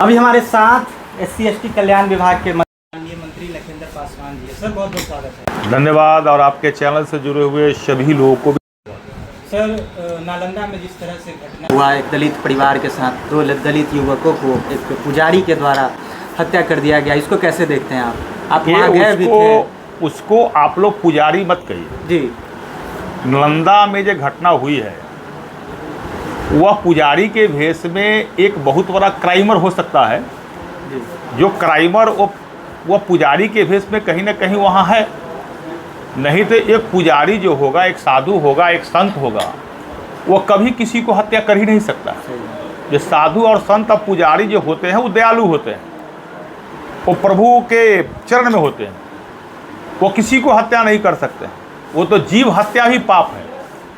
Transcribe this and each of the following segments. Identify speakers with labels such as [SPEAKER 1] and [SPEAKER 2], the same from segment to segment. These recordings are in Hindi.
[SPEAKER 1] अभी हमारे साथ SC/ST कल्याण विभाग के माननीय मंत्री लखिंदर पासवान जी है। सर बहुत बहुत स्वागत है।
[SPEAKER 2] धन्यवाद। और आपके चैनल से जुड़े हुए सभी लोगों को भी।
[SPEAKER 1] सर नालंदा में जिस तरह से घटना हुआ, एक दलित परिवार के साथ दो दलित युवकों को एक पुजारी के द्वारा हत्या कर दिया गया, इसको कैसे देखते हैं आप वहाँ गए भी थे?
[SPEAKER 2] उसको आप लोग पुजारी मत कहिए
[SPEAKER 1] जी।
[SPEAKER 2] नालंदा में जो घटना हुई है वह पुजारी के भेष में एक बहुत बड़ा क्राइमर हो सकता है
[SPEAKER 1] जी।
[SPEAKER 2] जो क्राइमर वह पुजारी के भेष में कहीं ना कहीं वहाँ है। नहीं तो एक पुजारी जो होगा, एक साधु होगा, एक संत होगा, वह कभी किसी को हत्या कर ही नहीं सकता। जो साधु और संत और पुजारी जो होते हैं वो दयालु होते हैं, वो प्रभु के चरण में होते हैं, वो किसी को हत्या नहीं कर सकते। वो तो जीव हत्या ही पाप है।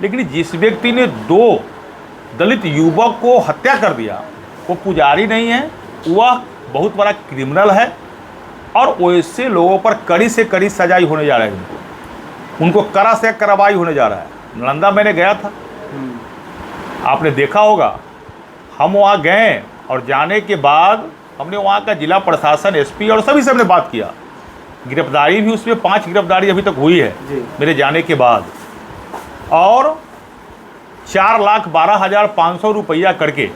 [SPEAKER 2] लेकिन जिस व्यक्ति ने दो दलित युवक को हत्या कर दिया वो पुजारी नहीं है, वह बहुत बड़ा क्रिमिनल है और वैसे लोगों पर कड़ी से कड़ी सजाई होने जा रही है। उनको कड़ा से कार्रवाई होने जा रहा है। नालंदा मैंने गया था, आपने देखा होगा। हम वहाँ गए और जाने के बाद हमने वहाँ का जिला प्रशासन, SP और सभी से हमने बात किया। गिरफ्तारी भी उसमें 5 गिरफ्तारी अभी तक हुई है मेरे जाने के बाद। और 4,12,500 रुपया करके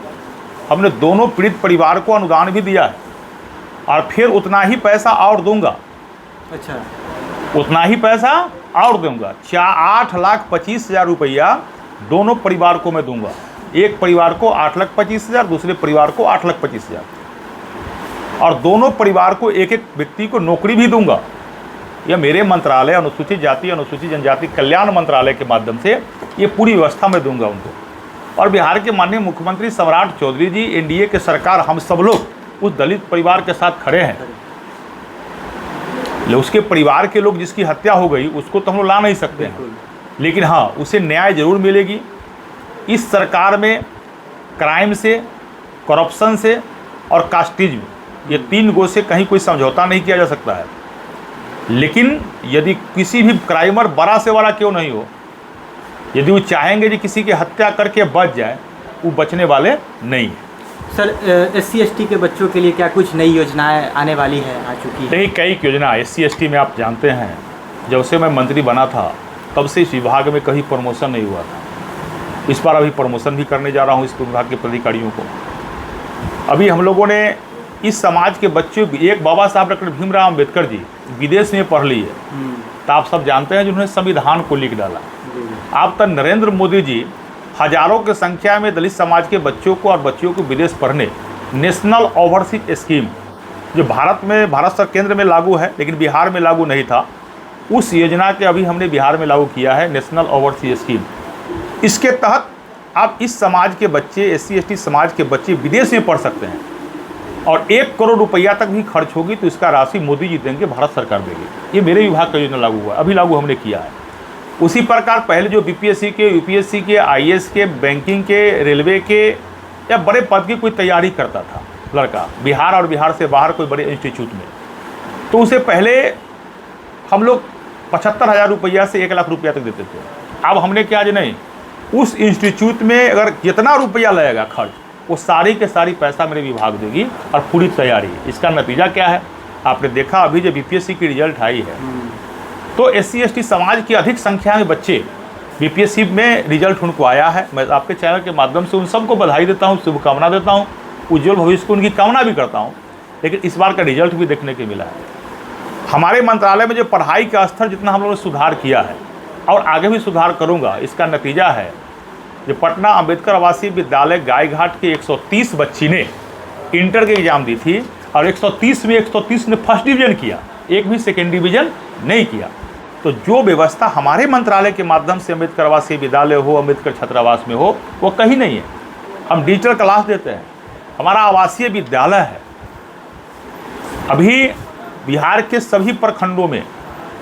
[SPEAKER 2] हमने दोनों पीड़ित परिवार को अनुदान भी दिया है और फिर उतना ही पैसा और दूंगा।
[SPEAKER 1] अच्छा,
[SPEAKER 2] उतना ही पैसा और दूंगा। 8,25,000 रुपया दोनों परिवार को मैं दूंगा। एक परिवार को 8,25,000, दूसरे परिवार को 8,25,000 और दोनों परिवार को एक एक व्यक्ति को नौकरी भी दूंगा। यह मेरे मंत्रालय अनुसूचित जाति अनुसूचित जनजाति कल्याण मंत्रालय के माध्यम से ये पूरी व्यवस्था मैं दूंगा उनको। और बिहार के माननीय मुख्यमंत्री सम्राट चौधरी जी, NDA के सरकार, हम सब लोग उस दलित परिवार के साथ खड़े हैं। उसके परिवार के लोग जिसकी हत्या हो गई उसको तो हम लोग ला नहीं सकते हैं, लेकिन हाँ उसे न्याय जरूर मिलेगी। इस सरकार में क्राइम से, करप्शन से और कास्टिज्म, ये 3 गो से कहीं कोई समझौता नहीं किया जा सकता है। लेकिन यदि किसी भी क्राइमर बड़ा से बड़ा क्यों नहीं हो, यदि वो चाहेंगे कि किसी की हत्या करके बच जाए, वो बचने वाले नहीं है।
[SPEAKER 1] सर SC/ST के बच्चों के लिए क्या कुछ नई योजनाएं आने वाली है, आ चुकी है?
[SPEAKER 2] नहीं, कई योजना SC/ST में आप जानते हैं, जब से मैं मंत्री बना था तब से इस विभाग में कहीं प्रमोशन नहीं हुआ था। इस बार अभी प्रमोशन भी करने जा रहा हूँ इस विभाग के अधिकारियों को। अभी हम लोगों ने इस समाज के बच्चों, एक बाबा साहब डॉक्टर भीमराव अम्बेडकर जी विदेश में पढ़ लिए, तो आप सब जानते हैं जिन्होंने संविधान को लिख डाला। आप तक नरेंद्र मोदी जी हजारों की संख्या में दलित समाज के बच्चों को और बच्चियों को विदेश पढ़ने, नेशनल ओवरसीज स्कीम जो भारत में, भारत सरकार केंद्र में लागू है लेकिन बिहार में लागू नहीं था, उस योजना के अभी हमने बिहार में लागू किया है, नेशनल ओवरसीज स्कीम। इसके तहत आप इस समाज के बच्चे, SC/ST समाज के बच्चे विदेश में पढ़ सकते हैं और 1 करोड़ रुपया तक भी खर्च होगी तो इसका राशि मोदी जी देंगे, भारत सरकार देगी। ये मेरे विभाग का योजना लागू हुआ, अभी लागू हमने किया है। उसी प्रकार पहले जो BPSC के, UPSC के, IAS के, बैंकिंग के, रेलवे के या बड़े पद की कोई तैयारी करता था लड़का बिहार और बिहार से बाहर कोई बड़े इंस्टीट्यूट में, तो उसे पहले हम लोग 75,000 रुपया से 1 लाख रुपया तक देते थे। अब हमने क्या आज नहीं, उस इंस्टीट्यूट में अगर जितना रुपया लगेगा खर्च, वो सारी के सारी पैसा मेरे विभाग देगी और पूरी तैयारी। इसका नतीजा क्या है, आपने देखा अभी जब BPSC की रिजल्ट आई है तो SC/ST समाज की अधिक संख्या में बच्चे BPSC में रिजल्ट उनको आया है। मैं आपके चैनल के माध्यम से उन सबको बधाई देता हूँ, शुभकामना देता हूँ, उज्जवल भविष्य को उनकी कामना भी करता हूँ। लेकिन इस बार का रिजल्ट भी देखने को मिला है। हमारे मंत्रालय में जो पढ़ाई का स्तर जितना हम लोगों ने सुधार किया है और आगे भी सुधार करूँगा, इसका नतीजा है जो पटना अंबेडकर आवासीय विद्यालय गायघाट के 130 बच्ची ने इंटर के एग्ज़ाम दी थी और 130 में 130 ने फर्स्ट डिवीज़न किया, एक भी सेकेंड डिवीज़न नहीं किया। तो जो व्यवस्था हमारे मंत्रालय के माध्यम से अम्बेडकर आवासीय विद्यालय हो, अम्बेडकर छात्रावास में हो, वो कहीं नहीं है। हम डिजिटल क्लास देते हैं, हमारा आवासीय विद्यालय है। अभी बिहार के सभी प्रखंडों में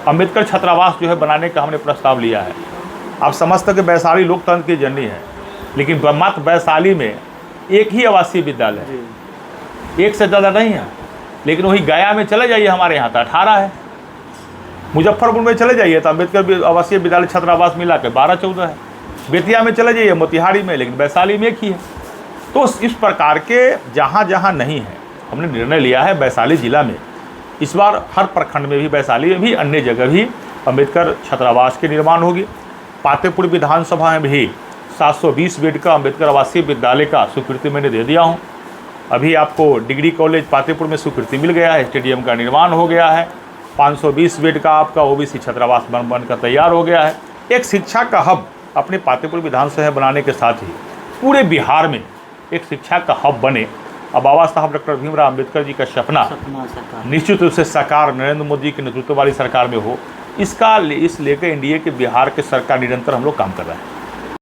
[SPEAKER 2] अम्बेडकर छात्रावास जो है बनाने का हमने प्रस्ताव लिया है। आप समझते हैं कि वैशाली लोकतंत्र की जननी है, लेकिन मात्र वैशाली में एक ही आवासीय विद्यालय है, एक से ज़्यादा नहीं है। लेकिन वही गया में चले जाइए, हमारे यहाँ तो 18 है। मुजफ्फरपुर में चले जाइए तो अम्बेडकर आवासीय विद्यालय छात्रावास मिला के 12-14 है। बेतिया में चले जाइए, मोतिहारी में, लेकिन वैशाली में एक ही है। तो इस प्रकार के जहाँ जहाँ नहीं है हमने निर्णय लिया है वैशाली जिला में इस बार हर प्रखंड में भी, वैशाली में भी, अन्य जगह भी अम्बेडकर छात्रावास की निर्माण होगी। पातेपुर विधानसभा में भी 720 बेड का अम्बेडकर आवासीय विद्यालय का स्वीकृति मैंने दे दिया हूँ। अभी आपको डिग्री कॉलेज पातेपुर में स्वीकृति मिल गया है, स्टेडियम का निर्माण हो गया है। 520 बेड का आपका ओबीसी छात्रावास बनकर तैयार हो गया है। एक शिक्षा का हब अपने पातेपुर विधानसभा बनाने के साथ ही पूरे बिहार में एक शिक्षा का हब बने। अब बाबा साहब डॉक्टर भीमराव अम्बेडकर जी का सपना निश्चित रूप से साकार नरेंद्र मोदी के नेतृत्व वाली सरकार में हो, इस लेकर एनडीए के बिहार के सरकार निरंतर हम लोग काम कर रहे हैं।